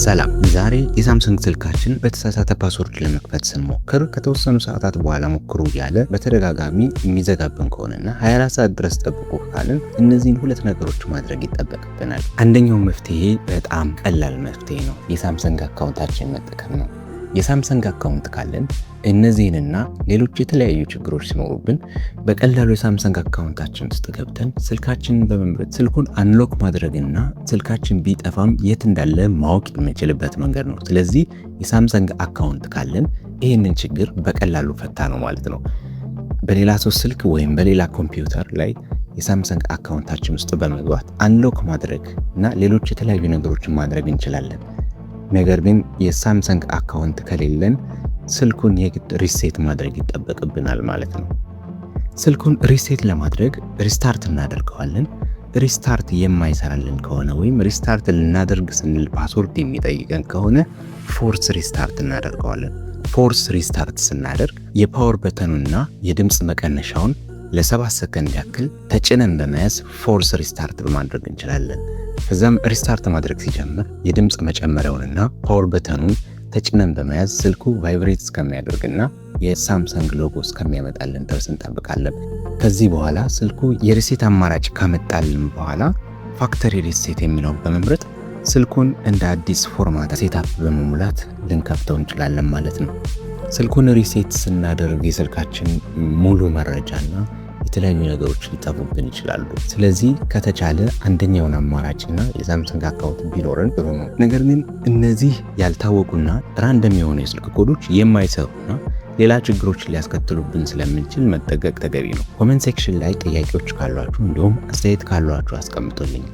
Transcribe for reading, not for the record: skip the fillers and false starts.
ሰላም። ዛሬ የሳምሰንግ ስልካችን በተሳሳተ ፓስወርድ ለመክፈት ስንሞክር ከተወሰኑ ሰዓታት በኋላ ሞክሩ እያለ በተደጋጋሚ የሚዘጋብን ከሆነና 24 ሰዓት ድረስ ጠብቁ ካልን እነዚህን ሁለት ነገሮች ማድረግ ይጠበቅብናል። አንደኛው መፍትሄ በጣም ቀላል መፍትሄ ነው፣ የሳምሰንግ አካውንታችን መጠቀም ነው። የሳምሰንግ አካውንት ካለን እነዚህንና ሌሎች የተለያዩ ችግሮች ሲኖሩብን በቀላሉ የሳምሰንግ አካውንታችን ውስጥ ገብተን ስልካችንን በመምረጥ ስልኩን አንሎክ ማድረግና ስልካችን ቢጠፋም የት እንዳለ ማወቅ የምንችልበት መንገድ ነው። ስለዚህ የሳምሰንግ አካውንት ካለን ይህንን ችግር በቀላሉ ፈታ ነው ማለት ነው። በሌላ ሰው ስልክ ወይም በሌላ ኮምፒውተር ላይ የሳምሰንግ አካውንታችን ውስጥ በመግባት አንሎክ ማድረግ እና ሌሎች የተለያዩ ነገሮችን ማድረግ እንችላለን። ነገር ግን የሳምሰንግ አካውንት ከሌለን ስልኩን የግድ ሪሴት ማድረግ ይጠበቅብናል ማለት ነው። ስልኩን ሪሴት ለማድረግ ሪስታርት እናደርገዋለን። ሪስታርት የማይሰራልን ከሆነ ወይም ሪስታርት ልናደርግ ስንል ፓስወርድ የሚጠይቀን ከሆነ ፎርስ ሪስታርት እናደርገዋለን። ፎርስ ሪስታርት ስናደርግ የፓወር በተኑና የድምፅ መቀነሻውን ለ7 ሰከንድ ያክል ተጭነን በመያዝ ፎርስ ሪስታርት በማድረግ እንችላለን። ከዛም ሪስታርት ማድረግ ሲጀምር የድምፅ መጨመሪያውንና ፓወር በተኑን ተጭነን በመያዝ ስልኩ ቫይብሬት እስከሚያደርግና የሳምሰንግ ሎጎ እስከሚያመጣልን ድረስ እንጠብቃለን። ከዚህ በኋላ ስልኩ የሪሴት አማራጭ ካመጣልን በኋላ ፋክተሪ ሪሴት የሚለውን በመምረጥ ስልኩን እንደ አዲስ ፎርማት ሴታፕ በመሙላት ልንከፍተው እንችላለን ማለት ነው። ስልኩን ሪሴት ስናደርግ የስልካችን ሙሉ መረጃና የተለያዩ ነገሮች ሊጠፉብን ይችላሉ። ስለዚህ ከተቻለ አንደኛውን አማራጭና የሳምሰንግ አካውንት ቢኖረን ጥሩ ነው። ነገር ግን እነዚህ ያልታወቁና ራንደም የሆኑ የስልክ ኮዶች የማይሰሩና ሌላ ችግሮች ሊያስከትሉብን ስለምንችል መጠንቀቅ ተገቢ ነው። ኮሜንት ሴክሽን ላይ ጥያቄዎች ካሏችሁ እንዲሁም አስተያየት ካሏችሁ አስቀምጡልኝ።